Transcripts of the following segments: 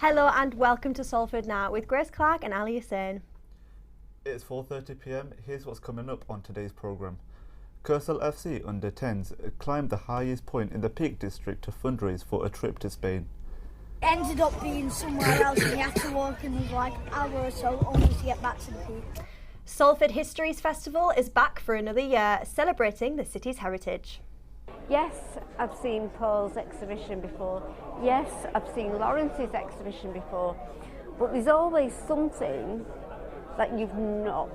Hello and welcome to Salford Now with Grace Clark and Ali Hussain. It's 4:30 p.m. Here's what's coming up on today's programme. Kersal FC under 10s climbed the highest point in the Peak District to fundraise for a trip to Spain. Ended up being somewhere else and we had to walk in like an hour or so only to get back to the peak. Salford Histories Festival is back for another year, celebrating the city's heritage. Yes, I've seen Paul's exhibition before. Yes, I've seen Lawrence's exhibition before. But there's always something that you've not.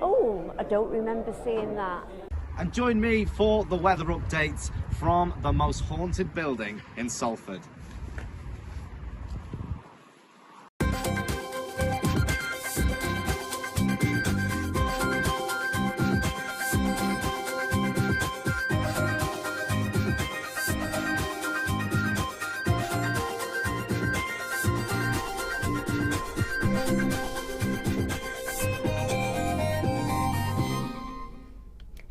Oh, I don't remember seeing that. And join me for the weather updates from the most haunted building in Salford.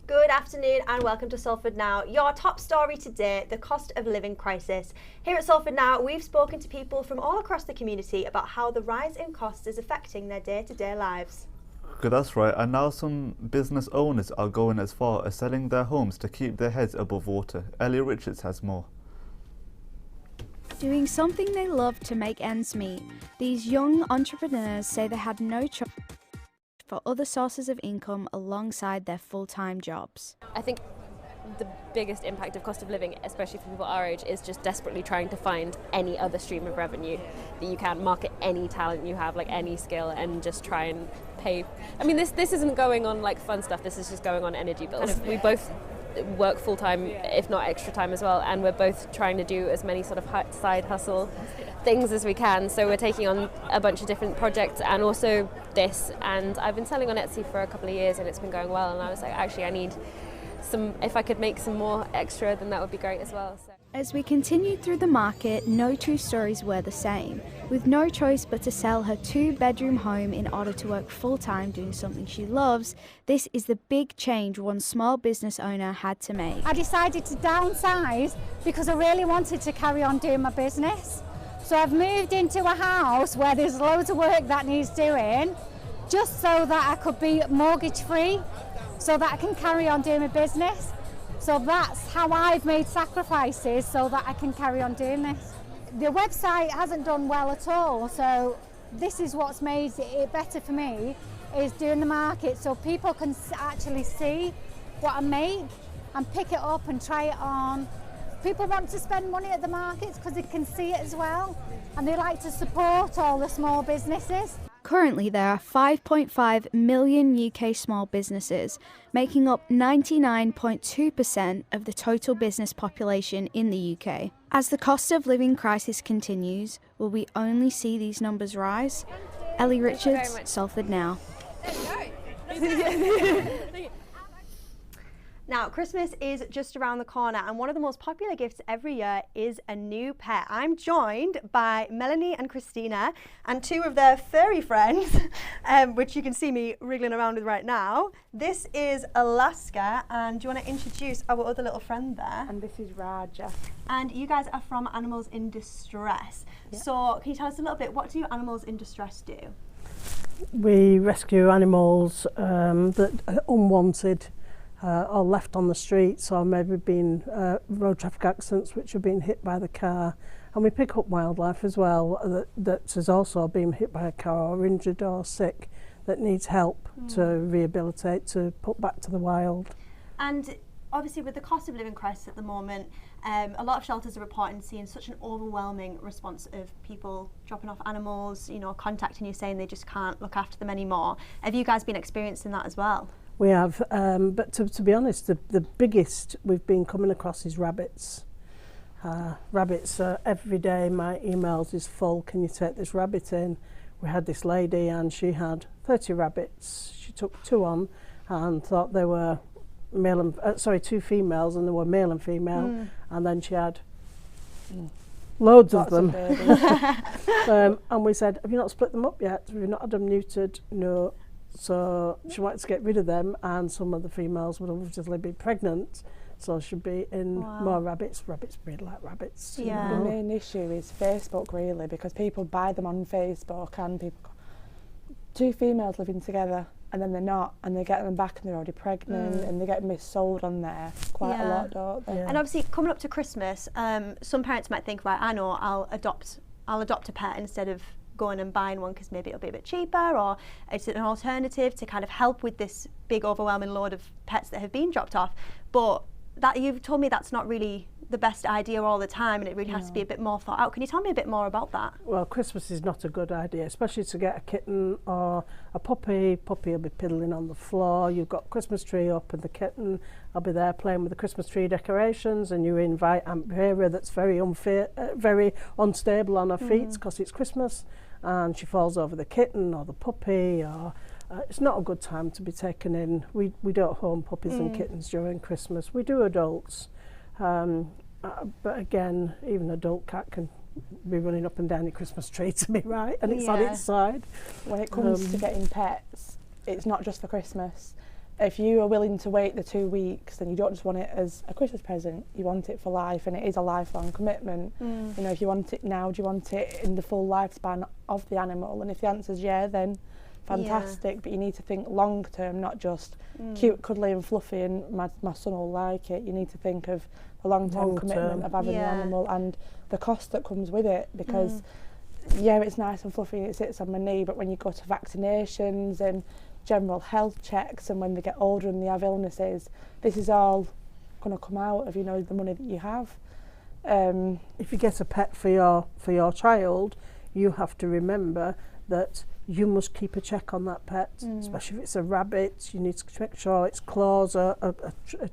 Good afternoon and welcome to Salford Now. Your top story today, the cost of living crisis. Here at Salford Now, we've spoken to people from all across the community about how the rise in costs is affecting their day-to-day lives. Good, that's right. And now some business owners are going as far as selling their homes to keep their heads above water. Ellie Richards has more. Doing something they love to make ends meet, these young entrepreneurs say they had no choice for other sources of income alongside their full-time jobs. I think the biggest impact of cost of living, especially for people our age, is just desperately trying to find any other stream of revenue that you can market any talent you have, like any skill, and just try and pay. I mean, this isn't going on like fun stuff, this is just going on energy bills. We both work full-time, if not extra time as well, and we're both trying to do as many sort of side hustle things as we can, so we're taking on a bunch of different projects and also this, and I've been selling on Etsy for a couple of years and it's been going well, and I was like, actually I need some, if I could make some more extra, then that would be great as well. So. As we continued through the market, no two stories were the same. With no choice but to sell her 2-bedroom home in order to work full-time doing something she loves, this is the big change one small business owner had to make. I decided to downsize because I really wanted to carry on doing my business. So I've moved into a house where there's loads of work that needs doing, just so that I could be mortgage free, so that I can carry on doing my business. So that's how I've made sacrifices so that I can carry on doing this. The website hasn't done well at all, so this is what's made it better for me, is doing the market so people can actually see what I make and pick it up and try it on. People want to spend money at the markets because they can see it as well, and they like to support all the small businesses. Currently, there are 5.5 million UK small businesses, making up 99.2% of the total business population in the UK. As the cost of living crisis continues, will we only see these numbers rise? Ellie Richards, Salford Now. Now, Christmas is just around the corner and one of the most popular gifts every year is a new pet. I'm joined by Melanie and Christina and two of their furry friends, which you can see me wriggling around with right now. This is Alaska, and do you want to introduce our other little friend there? And this is Raja. And you guys are from Animals in Distress. Yeah. So can you tell us a little bit, what do Animals in Distress do? We rescue animals that are unwanted, or left on the streets, or maybe been road traffic accidents which have been hit by the car, and we pick up wildlife as well that has also been hit by a car or injured or sick that needs help to rehabilitate, to put back to the wild. And obviously with the cost of living crisis at the moment, a lot of shelters are reporting seeing such an overwhelming response of people dropping off animals, you know, contacting you saying they just can't look after them anymore. Have you guys been experiencing that as well? We have, but to be honest, the biggest we've been coming across is rabbits. Rabbits, every day my emails is full, can you take this rabbit in? We had this lady and she had 30 rabbits. She took 2 on and thought they were male and, 2 females, and they were male and female, and then she had loads of them. And we said, have you not split them up yet? Have you not had them neutered? No. So she wanted to get rid of them, and some of the females would obviously be pregnant. So she'll be in more rabbits. Rabbits breed like rabbits. Yeah. You The know. main issue is Facebook, really, because people buy them on Facebook and people, two females living together and then they're not, and they get them back and they're already pregnant and they get missold on there quite a lot, don't they? Yeah. And obviously, coming up to Christmas, some parents might think, right, I know, I'll adopt a pet instead of going and buying one because maybe it'll be a bit cheaper, or it's an alternative to kind of help with this big overwhelming load of pets that have been dropped off. But that, you've told me that's not really the best idea all the time, and it really has to be a bit more thought out. Can you tell me a bit more about that? Well, Christmas is not a good idea, especially to get a kitten or a puppy. Puppy will be piddling on the floor. You've got Christmas tree up, and the kitten will be there playing with the Christmas tree decorations, and you invite Aunt Vera that's very unstable on her feet because it's Christmas, and she falls over the kitten or the puppy, or it's not a good time to be taken in. We don't home puppies and kittens during Christmas. We do adults. But again, even an adult cat can be running up and down your Christmas tree to be right, and it's on its side. When it comes to getting pets, it's not just for Christmas. If you are willing to wait the 2 weeks, then you don't just want it as a Christmas present, you want it for life, and it is a lifelong commitment. You know, if you want it now, do you want it in the full lifespan of the animal? And if the answer's yeah, then fantastic, but you need to think long term, not just cute, cuddly and fluffy and my son will like it. You need to think of the long-term commitment of having the animal and the cost that comes with it, because yeah, it's nice and fluffy, it sits on my knee, but when you go to vaccinations and general health checks, and when they get older and they have illnesses, this is all going to come out of, you know, the money that you have. If you get a pet for your child, you have to remember that you must keep a check on that pet, especially if it's a rabbit. You need to make sure its claws are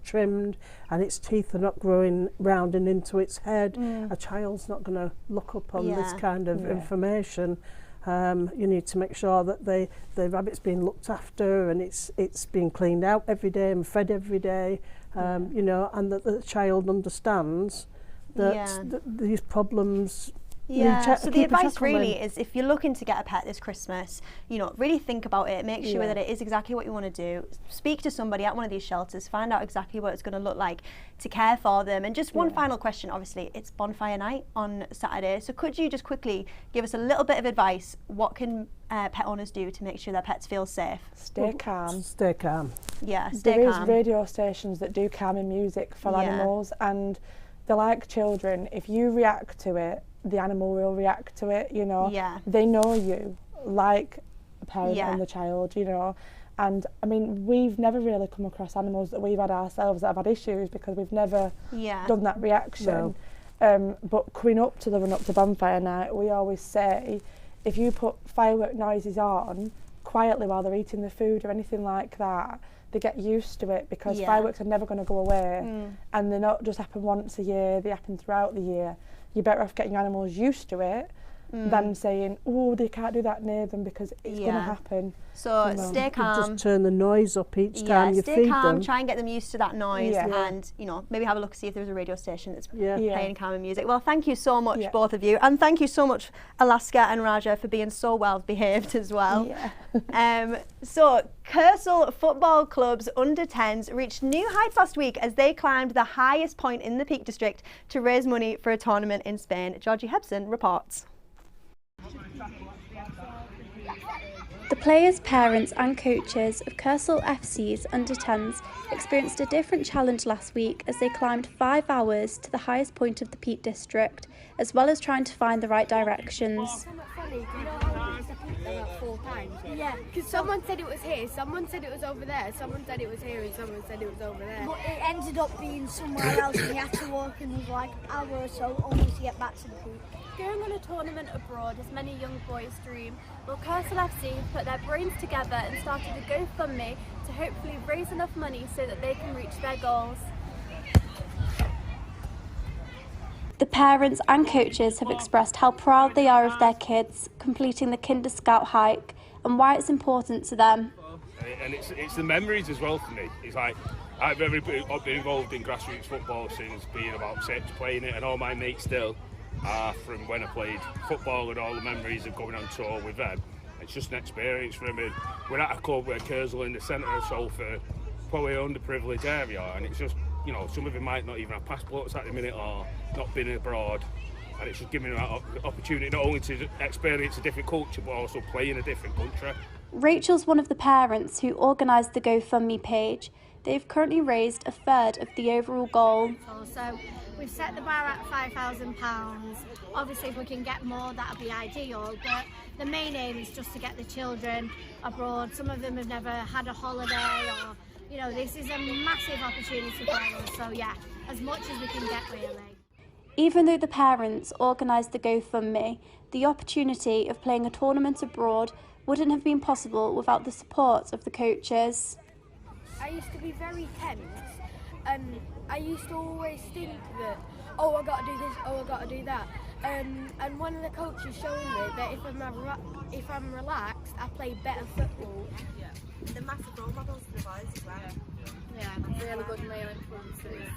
trimmed and its teeth are not growing round and into its head. A child's not going to look up on this kind of information. You need to make sure that the rabbit's being looked after and it's being cleaned out every day and fed every day, you know, and that the child understands that these problems. Yeah, so the advice really is, if you're looking to get a pet this Christmas, you know, really think about it, make sure that it is exactly what you want to do. Speak to somebody at one of these shelters, find out exactly what it's going to look like to care for them. And just one final question, obviously, it's bonfire night on Saturday, so could you just quickly give us a little bit of advice? What can pet owners do to make sure their pets feel safe? Stay calm. Stay calm. Yeah, stay calm. There is radio stations that do calming music for animals, and they're like children. If you react to it, the animal will react to it, you know. They know you, like a parent and the child, you know. And I mean, we've never really come across animals that we've had ourselves that have had issues, because we've never done that reaction. But coming up to the run up to bonfire night, we always say, if you put firework noises on quietly while they're eating the food or anything like that, they get used to it, because fireworks are never going to go away, and they not just happen once a year, they happen throughout the year. You're better off getting your animals used to it than saying, oh, they can't do that near them, because it's going to happen. So you know. stay calm. Just turn the noise up each time you feed them. Stay calm, try and get them used to that noise, and, you know, maybe have a look, see if there's a radio station that's playing calming music. Well, thank you so much, both of you, and thank you so much, Alaska and Raja, for being so well behaved as well. So Kersal Football Club's under-10s reached new heights last week as they climbed the highest point in the Peak District to raise money for a tournament in Spain. Georgie Hebson reports. The players, parents and coaches of Kersal FC's under-10s experienced a different challenge last week as they climbed 5 hours to the highest point of the Peak District, as well as trying to find the right directions. Yeah, because someone said it was here, someone said it was over there, someone said it was here, and someone said it was over there. But it ended up being somewhere else, and we had to walk another like hour or so almost to get back to the peak. Going on a tournament abroad is many young boys' dream. Well, Kersal FC put their brains together and started a GoFundMe to hopefully raise enough money so that they can reach their goals. The parents and coaches have expressed how proud they are of their kids completing the Kinder Scout hike and why it's important to them. And it's the memories as well for me. It's like, I've been involved in grassroots football since being about 6, playing it, and all my mates still are from when I played football, and all the memories of going on tour with them. It's just an experience for me. We're at a club where Kersal in the centre of Salford, probably an underprivileged area, and it's just you know, some of them might not even have passports at the minute or not been abroad, and it's just giving them that opportunity not only to experience a different culture but also play in a different country. Rachel's one of the parents who organised the GoFundMe page. They've currently raised a third of the overall goal. So we've set the bar at £5,000. Obviously if we can get more that would be ideal, but the main aim is just to get the children abroad. Some of them have never had a holiday, or you know, this is a massive opportunity for us, so yeah, as much as we can get really. Even though the parents organised the GoFundMe, the opportunity of playing a tournament abroad wouldn't have been possible without the support of the coaches. I used to be very tense, and I used to always think that, oh, I got to do this, oh, I got to do that. And one of the coaches showed me that if I'm relaxed, I play better football. Yeah. They're massive role models for the boys as well. Yeah, really good male influences.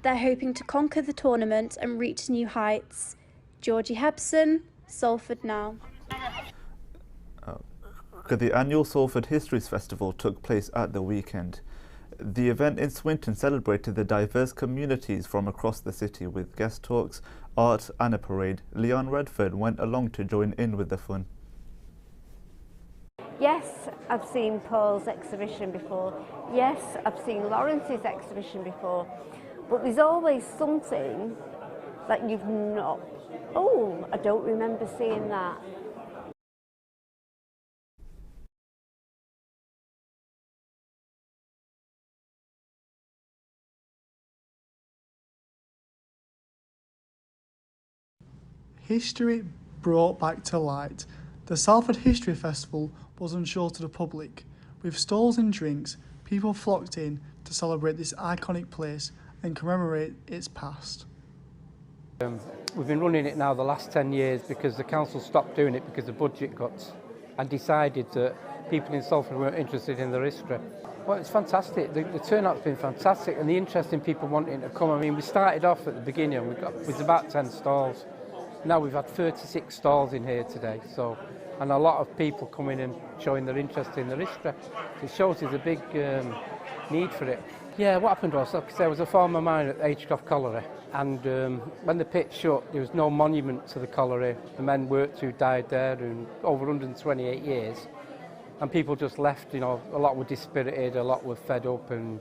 They're hoping to conquer the tournament and reach new heights. Georgie Hebson, Salford Now. The annual Salford Histories Festival took place at the weekend. The event in Swinton celebrated the diverse communities from across the city with guest talks, art and a parade. Leon Redford went along to join in with the fun. Yes, I've seen Paul's exhibition before. Yes, I've seen Lawrence's exhibition before. But there's always something that you've not... Oh, I don't remember seeing that. History brought back to light. The Salford History Festival wasn't shown to the public. With stalls and drinks, people flocked in to celebrate this iconic place and commemorate its past. We've been running it now the last 10 years because the council stopped doing it because of budget cuts and decided that people in Salford weren't interested in their history. Well, it's fantastic. The turnout's been fantastic, and the interest in people wanting to come. I mean, we started off at the beginning, with about 10 stalls. Now we've had 36 stalls in here today, and a lot of people coming and showing their interest in their history. It shows there's a big need for it. Yeah, what happened was, like I said, there was a former mine at Agecroft Colliery, and when the pit shut, there was no monument to the colliery. The men worked who died there in over 128 years, and people just left. You know, a lot were dispirited, a lot were fed up, and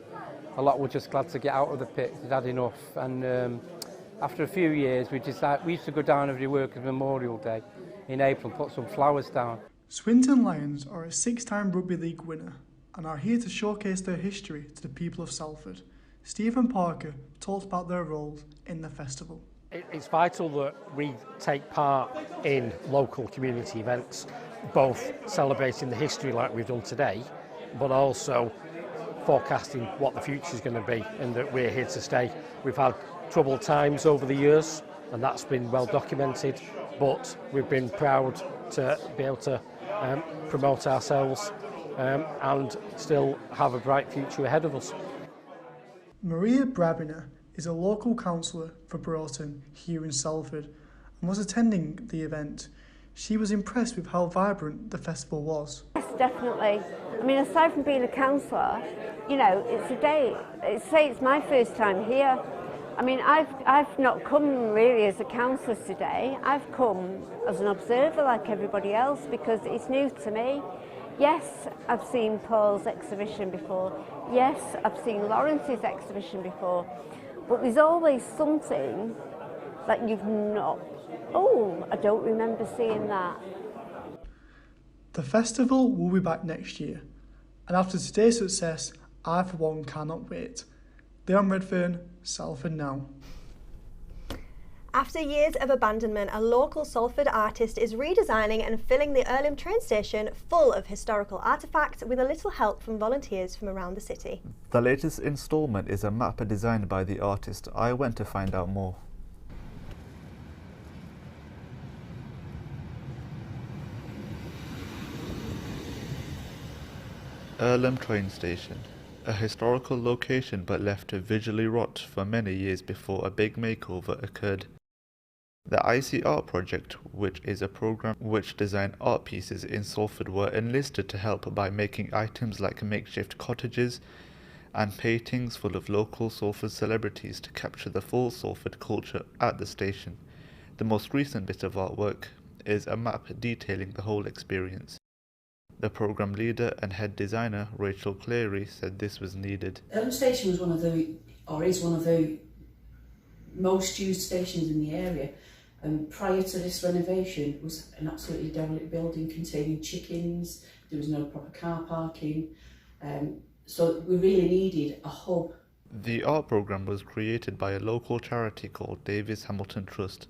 a lot were just glad to get out of the pit. They'd had enough, and after a few years, we used to go down every Workers' Memorial Day in April and put some flowers down. Swinton Lions are a 6-time Rugby League winner and are here to showcase their history to the people of Salford. Stephen Parker talked about their roles in the festival. It's vital that we take part in local community events, both celebrating the history like we've done today, but also forecasting what the future is going to be, and that we're here to stay. We've had troubled times over the years, and that's been well documented, but we've been proud to be able to promote ourselves and still have a bright future ahead of us. Maria Brabiner is a local councillor for Broughton here in Salford and was attending the event. She was impressed with how vibrant the festival was. Yes, definitely. I mean, aside from being a councillor, you know, it's a day. It's my first time here. I mean, I've not come really as a councillor today. I've come as an observer like everybody else because it's new to me. Yes, I've seen Paul's exhibition before. Yes, I've seen Lawrence's exhibition before. But there's always something that you've not... Oh, I don't remember seeing that. The festival will be back next year, and after today's success, I for one cannot wait. Leon Redfern, Salford Now. After years of abandonment, a local Salford artist is redesigning and filling the Earlham train station full of historical artefacts with a little help from volunteers from around the city. The latest instalment is a map designed by the artist. I went to find out more. Earlham train station. A historical location but left to visually rot for many years before a big makeover occurred. The IC Art Project, which is a program which designed art pieces in Salford, were enlisted to help by making items like makeshift cottages and paintings full of local Salford celebrities to capture the full Salford culture at the station. The most recent bit of artwork is a map detailing the whole experience. The programme leader and head designer Rachel Cleary said this was needed. The station was is one of the most used stations in the area. Prior to this renovation, it was an absolutely derelict building containing chickens. There was no proper car parking, so we really needed a hub. The art programme was created by a local charity called Davis Hamilton Trust.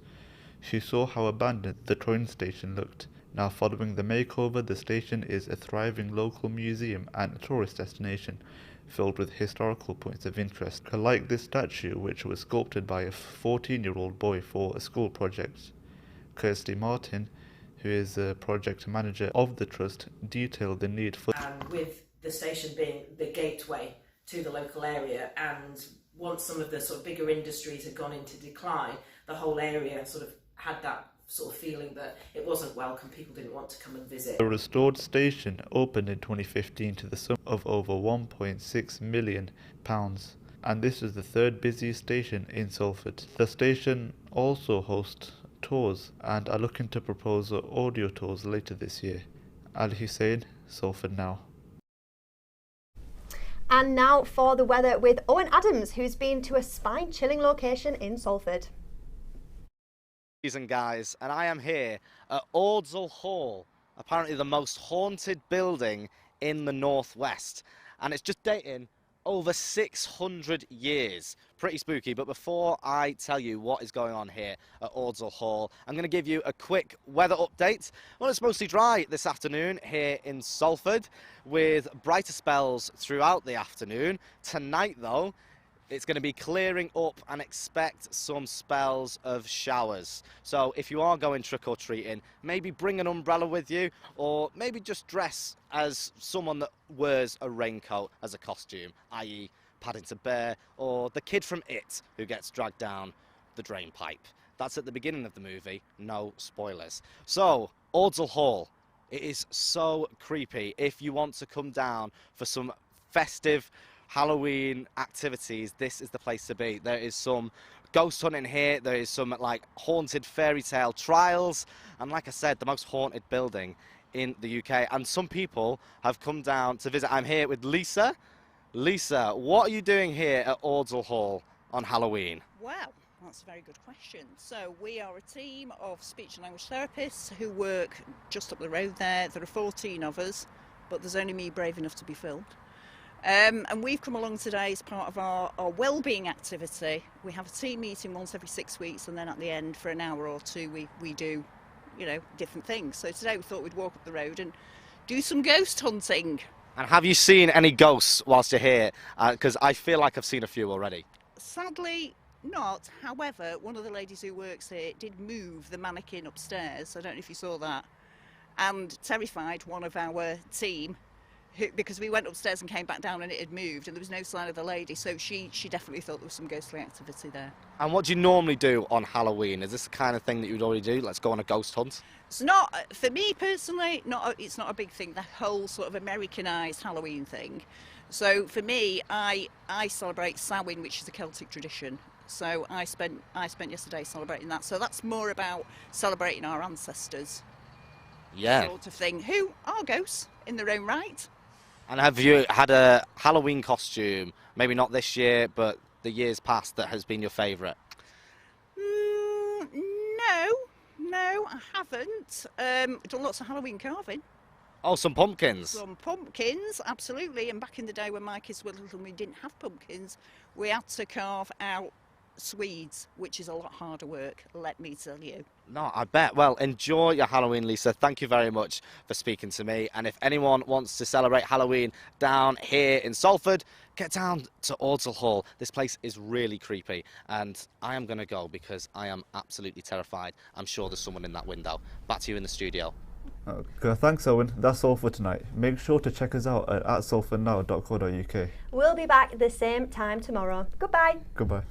She saw how abandoned the train station looked. Now, following the makeover, the station is a thriving local museum and a tourist destination filled with historical points of interest, like this statue which was sculpted by a 14-year-old boy for a school project. Kirsty Martin, who is the project manager of the trust, detailed the need for... And with the station being the gateway to the local area, and once some of the sort of bigger industries had gone into decline, the whole area sort of had that sort of feeling that it wasn't welcome, people didn't want to come and visit. The restored station opened in 2015 to the sum of over £1.6 million, and this is the third busiest station in Salford. The station also hosts tours and are looking to propose audio tours later this year. Ali Hussein, Salford Now. And now for the weather with Owen Adams, who's been to a spine-chilling location in Salford. And guys, and I am here at Ordsall Hall, apparently the most haunted building in the northwest, and it's just dating over 600 years. Pretty spooky. But before I tell you what is going on here at Ordsall Hall, I'm going to give you a quick weather update. Well, it's mostly dry this afternoon here in Salford, with brighter spells throughout the afternoon. Tonight though, it's going to be clearing up, and expect some spells of showers. So if you are going trick-or-treating, maybe bring an umbrella with you, or maybe just dress as someone that wears a raincoat as a costume, i.e. Paddington Bear, or the kid from It who gets dragged down the drain pipe. That's at the beginning of the movie, no spoilers. So, Ordsall Hall, it is so creepy. If you want to come down for some festive Halloween activities, this is the place to be. There is some ghost hunting here, there is some like haunted fairy tale trials, and like I said, the most haunted building in the UK. And some people have come down to visit. I'm here with Lisa. Lisa, what are you doing here at Ordsall Hall on Halloween? Wow, that's a very good question. So we are a team of speech and language therapists who work just up the road there. There are 14 of us, but there's only me brave enough to be filmed. And we've come along today as part of our wellbeing activity. We have a team meeting once every 6 weeks, and then at the end for an hour or two we do, you know, different things. So today we thought we'd walk up the road and do some ghost hunting. And have you seen any ghosts whilst you're here? Because I feel like I've seen a few already. Sadly not. However, one of the ladies who works here did move the mannequin upstairs. I don't know if you saw that. And terrified one of our team, because we went upstairs and came back down and it had moved and there was no sign of the lady, so she definitely thought there was some ghostly activity there. And what do you normally do on Halloween? Is this the kind of thing that you'd already do? Let's go on a ghost hunt? It's not, for me personally, it's not a big thing, the whole sort of Americanised Halloween thing. So for me, I celebrate Samhain, which is a Celtic tradition. So I spent yesterday celebrating that. So that's more about celebrating our ancestors. Yeah. Sort of thing, who are ghosts in their own right. And have you had a Halloween costume, maybe not this year, but the years past, that has been your favourite? No, I haven't. Done lots of Halloween carving. Oh, some pumpkins. Some pumpkins, absolutely. And back in the day when my kids were little and we didn't have pumpkins, we had to carve out Swedes, which is a lot harder work, let me tell you. No, I bet. Well, enjoy your Halloween, Lisa. Thank you very much for speaking to me. And if anyone wants to celebrate Halloween down here in Salford, get down to Ordsall Hall. This place is really creepy, and I am going to go because I am absolutely terrified. I'm sure there's someone in that window. Back to you in the studio. Okay, thanks, Owen. That's all for tonight. Make sure to check us out at salfordnow.co.uk. We'll be back the same time tomorrow. Goodbye. Goodbye.